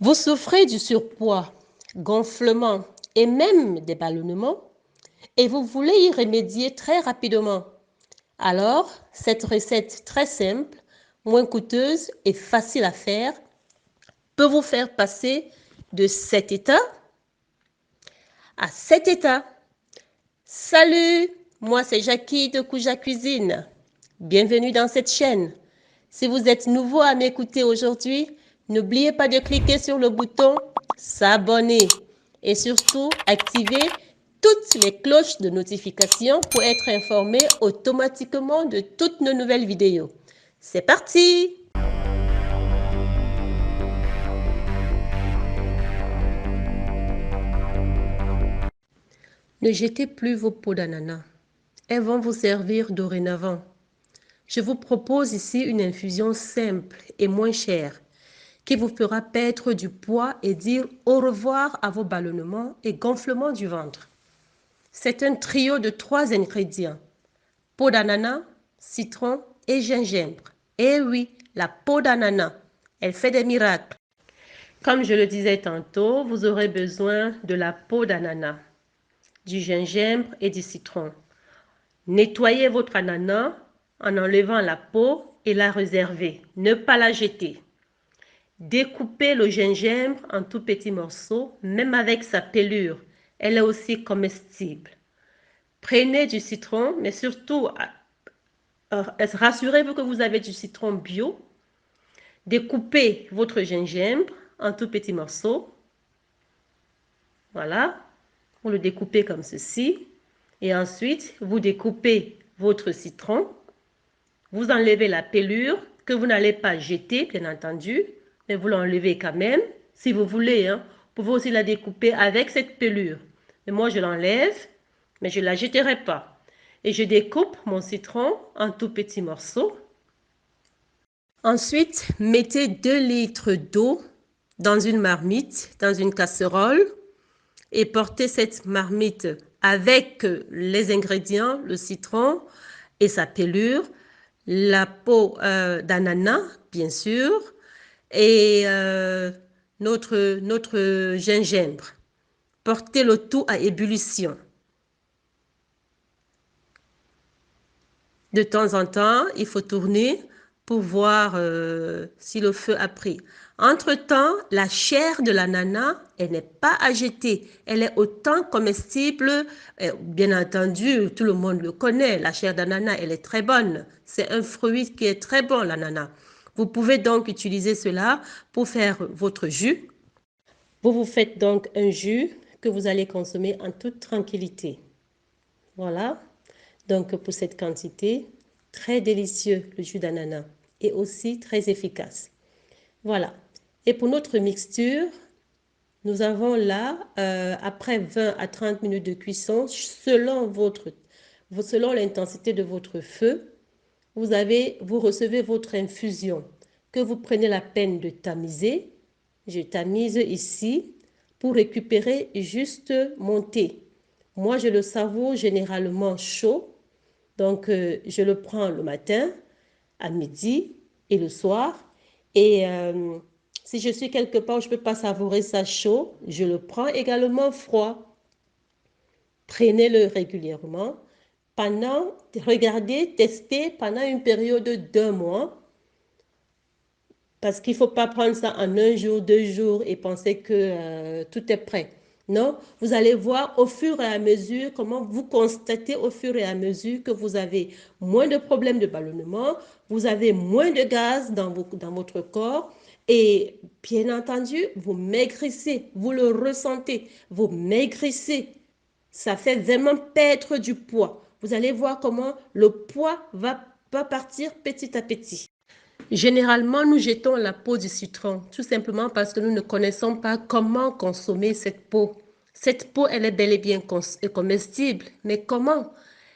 Vous souffrez du surpoids, gonflement et même des ballonnements et vous voulez y remédier très rapidement. Alors, cette recette très simple, moins coûteuse et facile à faire peut vous faire passer de cet état à cet état. Salut, moi c'est Jackie de Kouja Cuisine. Bienvenue dans cette chaîne. Si vous êtes nouveau à m'écouter aujourd'hui, n'oubliez pas de cliquer sur le bouton s'abonner et surtout activer toutes les cloches de notification pour être informé automatiquement de toutes nos nouvelles vidéos. C'est parti! Ne jetez plus vos peaux d'ananas. Elles vont vous servir dorénavant. Je vous propose ici une infusion simple et moins chère qui vous fera perdre du poids et dire au revoir à vos ballonnements et gonflements du ventre. C'est un trio de 3 ingrédients: peau d'ananas, citron et gingembre. Et oui, la peau d'ananas, elle fait des miracles. Comme je le disais tantôt, vous aurez besoin de la peau d'ananas, du gingembre et du citron. Nettoyez votre ananas en enlevant la peau et la réservez. Ne pas la jeter. Découpez le gingembre en tout petits morceaux, même avec sa pelure. Elle est aussi comestible. Prenez du citron, mais surtout, rassurez-vous que vous avez du citron bio. Découpez votre gingembre en tout petits morceaux. Voilà. Vous le découpez comme ceci. Et ensuite, vous découpez votre citron. Vous enlevez la pelure que vous n'allez pas jeter, bien entendu, mais vous l'enlevez quand même. Si vous voulez, hein, vous pouvez aussi la découper avec cette pelure. Mais moi, je l'enlève, mais je ne la jetterai pas. Et je découpe mon citron en tout petits morceaux. Ensuite, mettez 2 litres d'eau dans une marmite, dans une casserole, et portez cette marmite avec les ingrédients, le citron et sa pelure, la peau d'ananas, bien sûr, et notre gingembre. Portez le tout à ébullition. De temps en temps, il faut tourner pour voir si le feu a pris. Entre-temps, la chair de l'ananas, elle n'est pas à jeter. Elle est autant comestible. Bien entendu, tout le monde le connaît. La chair d'ananas, elle est très bonne. C'est un fruit qui est très bon, l'ananas. Vous pouvez donc utiliser cela pour faire votre jus. Vous vous faites donc un jus que vous allez consommer en toute tranquillité. Voilà. Donc pour cette quantité, très délicieux le jus d'ananas et aussi très efficace. Voilà. Et pour notre mixture, nous avons là, après 20 à 30 minutes de cuisson, selon l'intensité de votre feu, vous recevez votre infusion que vous prenez la peine de tamiser. Je tamise ici pour récupérer juste mon thé. Moi, je le savoure généralement chaud. Donc, je le prends le matin, à midi et le soir. Et si je suis quelque part où je ne peux pas savourer ça chaud, je le prends également froid. Prenez-le régulièrement. Regardez, testez pendant une période d'1 mois. Parce qu'il ne faut pas prendre ça en 1 jour, 2 jours et penser que tout est prêt. Non, vous allez voir au fur et à mesure, comment vous constatez au fur et à mesure que vous avez moins de problèmes de ballonnement, vous avez moins de gaz dans votre corps et bien entendu, vous maigrissez, vous le ressentez, vous maigrissez. Ça fait vraiment perdre du poids. Vous allez voir comment le poids va partir petit à petit. Généralement, nous jetons la peau du citron, tout simplement parce que nous ne connaissons pas comment consommer cette peau. Cette peau, elle est bel et bien comestible, mais comment?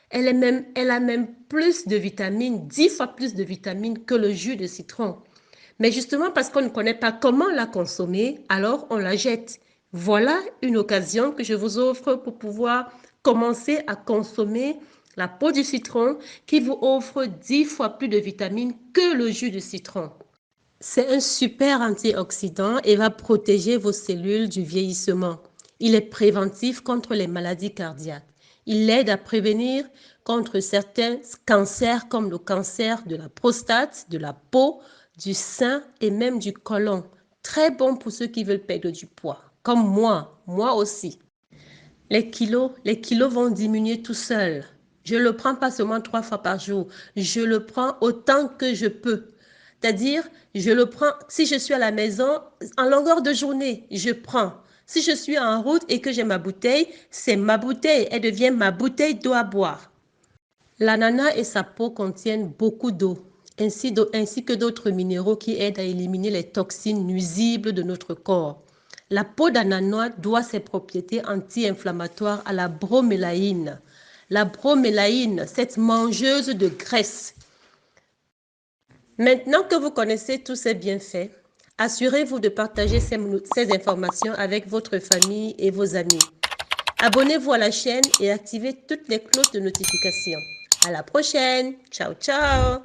Elle a même plus de vitamines, 10 fois plus de vitamines que le jus de citron. Mais justement parce qu'on ne connaît pas comment la consommer, alors on la jette. Voilà une occasion que je vous offre pour pouvoir commencer à consommer la peau du citron qui vous offre 10 fois plus de vitamines que le jus de citron. C'est un super antioxydant et va protéger vos cellules du vieillissement. Il est préventif contre les maladies cardiaques. Il aide à prévenir contre certains cancers comme le cancer de la prostate, de la peau, du sein et même du côlon. Très bon pour ceux qui veulent perdre du poids, comme moi aussi. Les kilos vont diminuer tout seuls. Je ne le prends pas seulement 3 fois par jour. Je le prends autant que je peux. C'est-à-dire, je le prends, si je suis à la maison, en longueur de journée, je prends. Si je suis en route et que j'ai ma bouteille, c'est ma bouteille. Elle devient ma bouteille d'eau à boire. L'ananas et sa peau contiennent beaucoup d'eau, ainsi que d'autres minéraux qui aident à éliminer les toxines nuisibles de notre corps. La peau d'ananas doit ses propriétés anti-inflammatoires à la bromélaïne. La bromélaïne, cette mangeuse de graisse. Maintenant que vous connaissez tous ces bienfaits, assurez-vous de partager ces informations avec votre famille et vos amis. Abonnez-vous à la chaîne et activez toutes les cloches de notification. À la prochaine. Ciao, ciao.